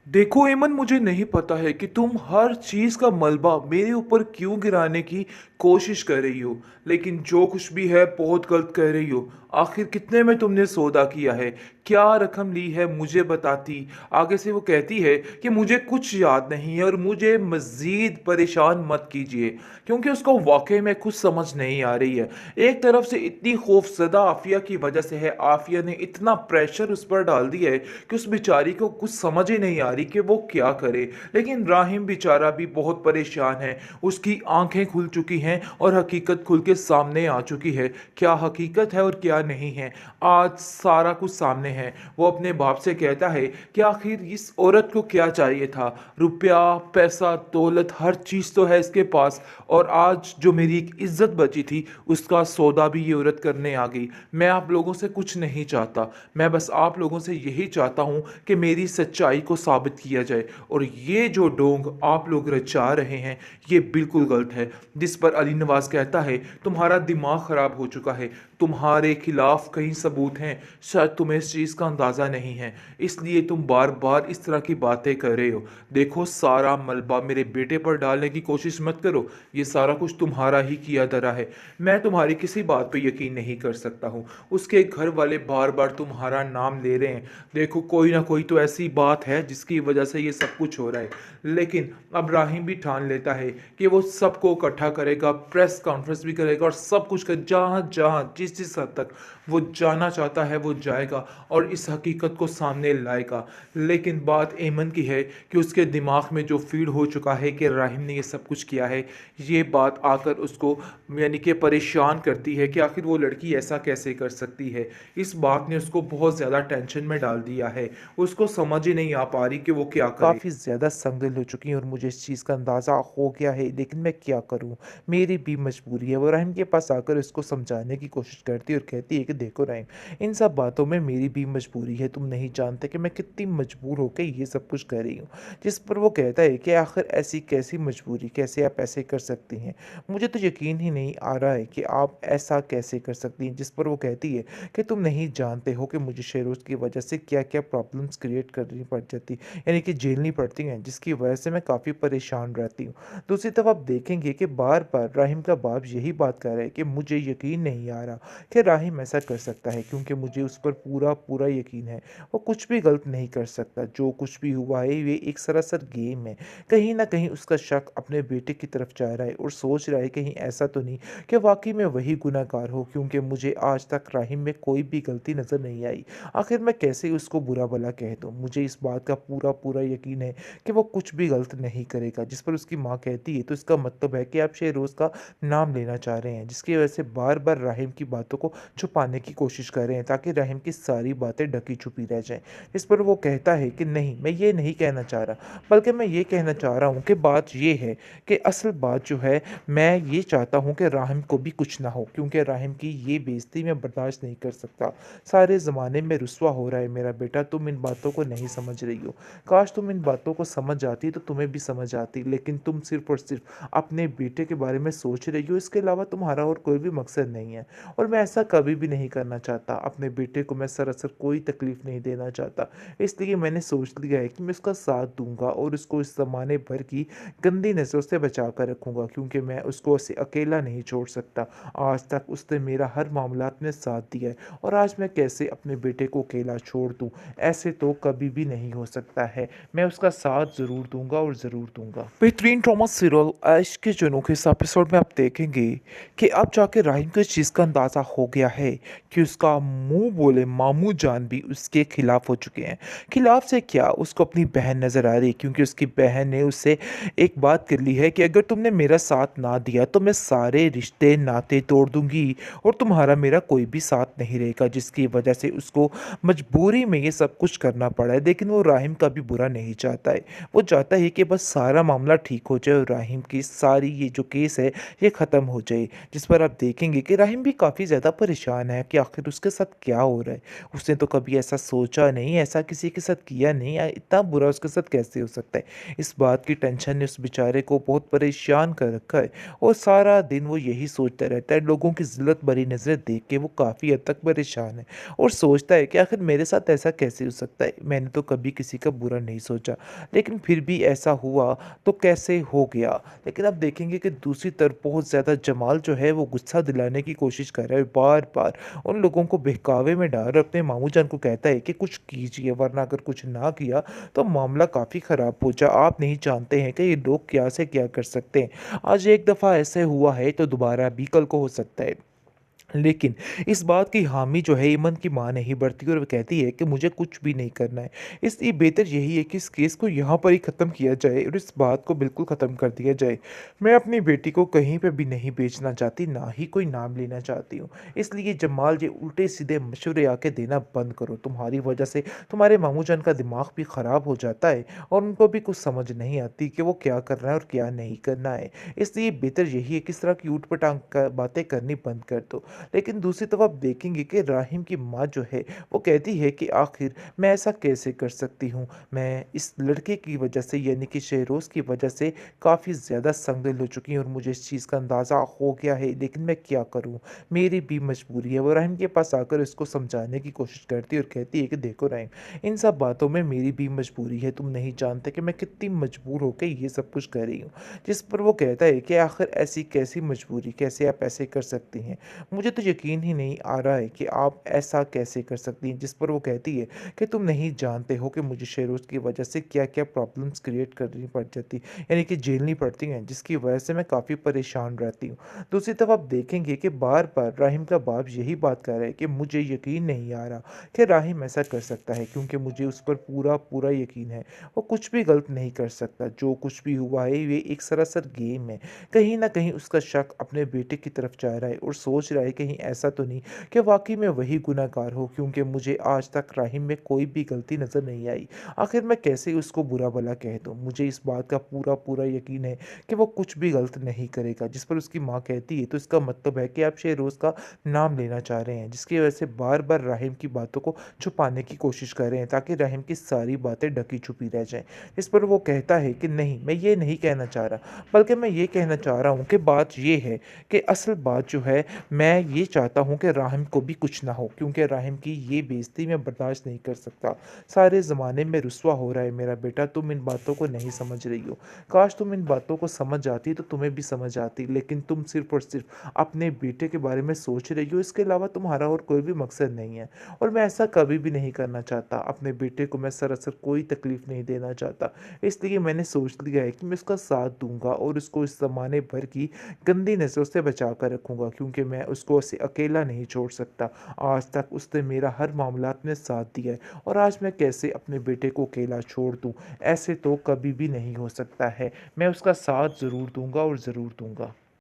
देखो एमन, मुझे नहीं पता है कि तुम हर चीज़ का मलबा मेरे ऊपर क्यों गिराने की कोशिश कर रही हो। लेकिन जो कुछ भी है बहुत गलत कर रही हो। आखिर कितने में तुमने सौदा किया है? क्या रकम ली है मुझे बताती। आगे से वो कहती है कि मुझे कुछ याद नहीं है और मुझे मज़ीद परेशान मत कीजिए, क्योंकि उसको वाकई में कुछ समझ नहीं आ रही है। एक तरफ से इतनी खौफजदा आफिया की वजह से है, आफिया ने इतना प्रेशर उस पर डाल दिया है कि उस बेचारी को कुछ समझ ही नहीं आ रही कि वो क्या करे। लेकिन राहिम बेचारा भी बहुत परेशान है। उसकी आंखें खुल चुकी हैं और हकीकत खुल के सामने आ चुकी है। क्या हकीकत है और क्या नहीं है, आज सारा कुछ सामने है। वो अपने बाप से कहता है कि आखिर इस औरत को क्या चाहिए था। रुपया, पैसा, दौलत, हर चीज़ तो है इसके पास, और आज जो मेरी एक इज्जत बची थी उसका सौदा भी ये औरत करने आ गई। मैं आप लोगों से कुछ नहीं चाहता, मैं बस आप लोगों से यही चाहता हूँ कि मेरी सच्चाई को साबित किया जाए। और ये जो ढोंग आप लोग रचा रहे हैं ये बिल्कुल गलत है। जिस पर अली नवाज कहता है तुम्हारा दिमाग खराब हो चुका है, तुम्हारे खिलाफ कई सबूत हैं, शायद तुम्हें इस चीज़ का अंदाज़ा नहीं है, इसलिए तुम बार बार इस तरह की बातें कर रहे हो। देखो, सारा मलबा मेरे बेटे पर डालने की कोशिश मत करो, ये सारा कुछ तुम्हारा ही किया धरा है। मैं तुम्हारी किसी बात पे यकीन नहीं कर सकता हूँ। उसके घर वाले बार बार तुम्हारा नाम ले रहे हैं। देखो, कोई ना कोई तो ऐसी बात है जिसकी वजह से ये सब कुछ हो रहा है। लेकिन अब राहिम भी ठान लेता है कि वो सबको इकट्ठा करेगा, प्रेस कॉन्फ्रेंस भी करेगा और सब कुछ कर, जहाँ जहाँ जिस जिस हद तक वो जाना चाहता है वो जाएगा और इस हकीकत को सामने लाएगा। लेकिन बात एमन की है कि उसके दिमाग में जो फीड हो चुका है कि राहिम ने ये सब कुछ किया है, ये बात आकर उसको यानी कि परेशान करती है कि आखिर वो लड़की ऐसा कैसे कर सकती है। इस बात ने उसको बहुत ज़्यादा टेंशन में डाल दिया है। उसको समझ ही नहीं आ पा रही कि वो क्या करे। काफ़ी ज़्यादा संगल हो चुकी हैं और मुझे इस चीज़ का अंदाज़ा हो गया है, लेकिन मैं क्या करूँ? मेरी भी मजबूरी है। वो राहिम के पास आकर उसको समझाने की कोशिश करती है और कहती है कि देखो राहिम, इन सब बातों में मेरी भी मजबूरी है। तुम नहीं जानते कि मैं कितनी मजबूर होकर ये सब कुछ कर रही हूँ। जिस पर वो कहता है कि आखिर ऐसी कैसी मजबूरी, कैसे आप ऐसे कर सकती हैं? मुझे तो यकीन ही नहीं आ रहा है कि आप ऐसा कैसे कर सकती हैं। जिस पर वो कहती है कि तुम नहीं जानते हो कि मुझे शेरोज़ की वजह से क्या-क्या प्रॉब्लम्स क्रिएट करनी पड़ जाती, यानी कि झेलनी पड़ती हैं, जिसकी वजह से मैं काफ़ी परेशान रहती हूँ। दूसरी तरफ आप देखेंगे कि बार-बार राहिम का बाप यही बात कर रहा है कि मुझे यकीन नहीं आ रहा कि राहिम ऐसा कर सकता है, क्योंकि मुझे उस पर पूरा-पूरा यकीन है। वो कुछ भी गलत नहीं कर सकता। जो कुछ भी हुआ है ये एक सरासर गेम है। कहीं न कहीं उसका शक अपने बेटे की तरफ जा रहा है और सोच रहा है कहीं ऐसा तो नहीं कि वाक़ई में वही गुनहगार हो, क्योंकि मुझे आज तक राहिम में कोई भी गलती नज़र नहीं आई। आखिर मैं कैसे उसको बुरा-भला कह दूँ? मुझे इस बात का पूरा-पूरा यकीन है कि वो कुछ भी गलत नहीं करेगा। जिस पर उसकी माँ कहती है, तो इसका मतलब है कि आप शेहरोज़ का नाम लेना चाह रहे हैं, जिसकी वजह से बार-बार राहिम की बातों को छुपाने की कोशिश कर रहे हैं, ताकि राहिम की सारी बातें ढकी-छुपी रह जाएँ। इस पर वो कहता है कि नहीं, मैं ये नहीं कहना चाह रहा, बल्कि मैं ये कहना चाह रहा हूँ कि बात ये है कि असल बात जो है, मैं ये चाहता हूँ कि राहिम को भी कुछ ना हो, क्योंकि राहिम की ये बेइज़्ज़ती मैं बर्दाश्त नहीं कर सकता। सारे ज़माने में रुसवा हो रहा है मेरा बेटा, तुम इन बातों को नहीं समझ रही हो। काश तुम इन बातों को समझ जाती तो तुम्हें भी समझ आती, लेकिन तुम सिर्फ़ और सिर्फ़ अपने बेटे के बारे में सोच रही हो, इसके अलावा तुम्हारा और कोई भी मकसद नहीं है। और मैं ऐसा कभी भी नहीं करना चाहता। अपने बेटे को मैं सरासर कोई तकलीफ़ नहीं देना चाहता। इसलिए मैंने सोच लिया है कि मैं उसका साथ दूँगा और उसको इस ज़माने भर की गंदी नज़रों से बचा कर रखूँगा, क्योंकि मैं उसको ऐसे अकेला नहीं छोड़ सकता। आज तक उसने मेरा हर मामलात में साथ दिया है और आज मैं कैसे अपने बेटे को अकेला छोड़ दूँ? ऐसे तो कभी भी नहीं हो सकता है। मैं उसका साथ ज़रूर दूँगा और ज़रूर दूँगा। बेहतरीन ड्रामा सीरियल ऐश के जुनून के इस एपिसोड में आप देखेंगे कि अब जाके राहिम को इस चीज़ का अंदाज़ा हो गया है कि उसका मुंह बोले मामू जान भी उसके खिलाफ हो चुके हैं। खिलाफ से क्या, उसको अपनी बहन नज़र आ रही है, क्योंकि उसकी बहन ने उससे एक बात कर ली है कि अगर तुमने मेरा साथ ना दिया तो मैं सारे रिश्ते नाते तोड़ दूंगी और तुम्हारा मेरा कोई भी साथ नहीं रहेगा, जिसकी वजह से उसको मजबूरी में ये सब कुछ करना पड़ा है। लेकिन वो राहिम का भी बुरा नहीं चाहता है। वो चाहता है कि बस सारा मामला ठीक हो जाए और राहिम की सारी ये जो केस है ये ख़त्म हो जाए। जिस पर आप देखेंगे कि राहिम भी काफ़ी ज़्यादा परेशान है। है कि आखिर उसके साथ क्या हो रहा है। उसने तो कभी ऐसा सोचा नहीं, ऐसा किसी के साथ किया नहीं, इतना बुरा उसके साथ कैसे हो सकता है। इस बात की टेंशन ने उस बेचारे को बहुत परेशान कर रखा है और सारा दिन वो यही सोचता रहता है। लोगों की ज़िल्लत भरी नज़रें देख के वो काफ़ी हद तक परेशान है और सोचता है कि आखिर मेरे साथ ऐसा कैसे हो सकता है। मैंने तो कभी किसी का बुरा नहीं सोचा, लेकिन फिर भी ऐसा हुआ तो कैसे हो गया। लेकिन अब देखेंगे कि दूसरी तरफ बहुत ज़्यादा जमाल जो है वो गुस्सा दिलाने की कोशिश कर रहा है, बार बार उन लोगों को बहकावे में डाल रहा है। अपने मामू जान को कहता है कि कुछ कीजिए, वरना अगर कुछ ना किया तो मामला काफ़ी ख़राब हो जाए। आप नहीं जानते हैं कि ये लोग क्या से क्या कर सकते हैं। आज एक दफ़ा ऐसे हुआ है तो दोबारा भी कल को हो सकता है। लेकिन इस बात की हामी जो है ईमन की माँ नहीं बढ़ती और वो कहती है कि मुझे कुछ भी नहीं करना है। इसलिए बेहतर यही है कि इस केस को यहाँ पर ही ख़त्म किया जाए और इस बात को बिल्कुल ख़त्म कर दिया जाए। मैं अपनी बेटी को कहीं पे भी नहीं बेचना चाहती, ना ही कोई नाम लेना चाहती हूँ। इसलिए जमाल ये उल्टे-सीधे मशवरे आके देना बंद करो। तुम्हारी वजह से तुम्हारे मामू जान का दिमाग भी ख़राब हो जाता है और उनको भी कुछ समझ नहीं आती कि वो क्या करना है और क्या नहीं करना है। इसलिए बेहतर यही है कि इस तरह की ऊट-पटांग क बातें करनी बंद कर दो। लेकिन दूसरी तरफ आप देखेंगे कि राहिम की माँ जो है वो कहती है कि आखिर मैं ऐसा कैसे कर सकती हूँ। मैं इस लड़के की वजह से यानी कि शहरोज़ की वजह से काफ़ी ज़्यादा संगदिल हो चुकी हूँ और मुझे इस चीज़ का अंदाज़ा हो गया है, लेकिन मैं क्या करूँ। मेरी भी मजबूरी है। वो राहिम के पास आकर इसको समझाने की कोशिश करती है और कहती है कि देखो राहिम, इन सब बातों में मेरी भी मजबूरी है। तुम नहीं जानते कि मैं कितनी मजबूर होकर ये सब कुछ कर रही हूँ। जिस पर वो कहता है कि आखिर ऐसी कैसी मजबूरी, कैसे आप ऐसे कर सकती हैं। मुझे तो यकीन ही नहीं आ रहा है कि आप ऐसा कैसे कर सकती हैं। जिस पर वो कहती है कि तुम नहीं जानते हो कि मुझे शेरोज़ की वजह से क्या-क्या प्रॉब्लम्स क्रिएट करनी पड़ जाती, यानी कि झेलनी पड़ती हैं, जिसकी वजह से मैं काफ़ी परेशान रहती हूँ। दूसरी तरफ आप देखेंगे कि बार-बार राहिम का बाप यही बात कर रहा है कि मुझे यकीन नहीं आ रहा कि राहिम ऐसा कर सकता है, क्योंकि मुझे उस पर पूरा-पूरा यकीन है। वो कुछ भी गलत नहीं कर सकता। जो कुछ भी हुआ है ये एक सरासर गेम है। कहीं न कहीं उसका शक अपने बेटे की तरफ जा रहा है और सोच रहा है कहीं ऐसा तो नहीं कि वाक़ई में वही गुनहगार हो, क्योंकि मुझे आज तक राहिम में कोई भी गलती नज़र नहीं आई। आखिर मैं कैसे उसको बुरा-भला कह दूँ? मुझे इस बात का पूरा-पूरा यकीन है कि वो कुछ भी गलत नहीं करेगा। जिस पर उसकी माँ कहती है तो इसका मतलब है कि आप शहरोज़ का नाम लेना चाह रहे हैं, जिसकी वजह से बार-बार राहिम की बातों को छुपाने की कोशिश कर रहे हैं ताकि राहिम की सारी बातें ढकी-छुपी रह जाएँ। इस पर वो कहता है कि नहीं, मैं ये नहीं कहना चाह रहा, बल्कि मैं ये कहना चाह रहा हूँ कि बात ये है कि असल बात जो है, मैं ये चाहता हूँ कि राहिम को भी कुछ ना हो, क्योंकि राहिम की ये बेइज़्ज़ती मैं बर्दाश्त नहीं कर सकता। सारे ज़माने में रुसवा हो रहा है मेरा बेटा, तुम इन बातों को नहीं समझ रही हो। काश तुम इन बातों को समझ जाती तो तुम्हें भी समझ आती, लेकिन तुम सिर्फ़ और सिर्फ़ अपने बेटे के बारे में सोच रही हो, इसके अलावा तुम्हारा और कोई भी मकसद नहीं है। और मैं ऐसा कभी भी नहीं करना चाहता। अपने बेटे को मैं सरासर कोई तकलीफ़ नहीं देना चाहता। इसलिए मैंने सोच लिया है कि मैं उसका साथ दूँगा और उसको इस ज़माने भर की गंदी नज़रों से बचा कर रखूँगा, क्योंकि मैं उसको ऐसे अकेला नहीं छोड़ सकता। आज तक उसने मेरा हर मामलात में साथ दिया है और आज मैं कैसे अपने बेटे को अकेला छोड़ दूँ? ऐसे तो कभी भी नहीं हो सकता है। मैं उसका साथ ज़रूर दूँगा और ज़रूर दूँगा।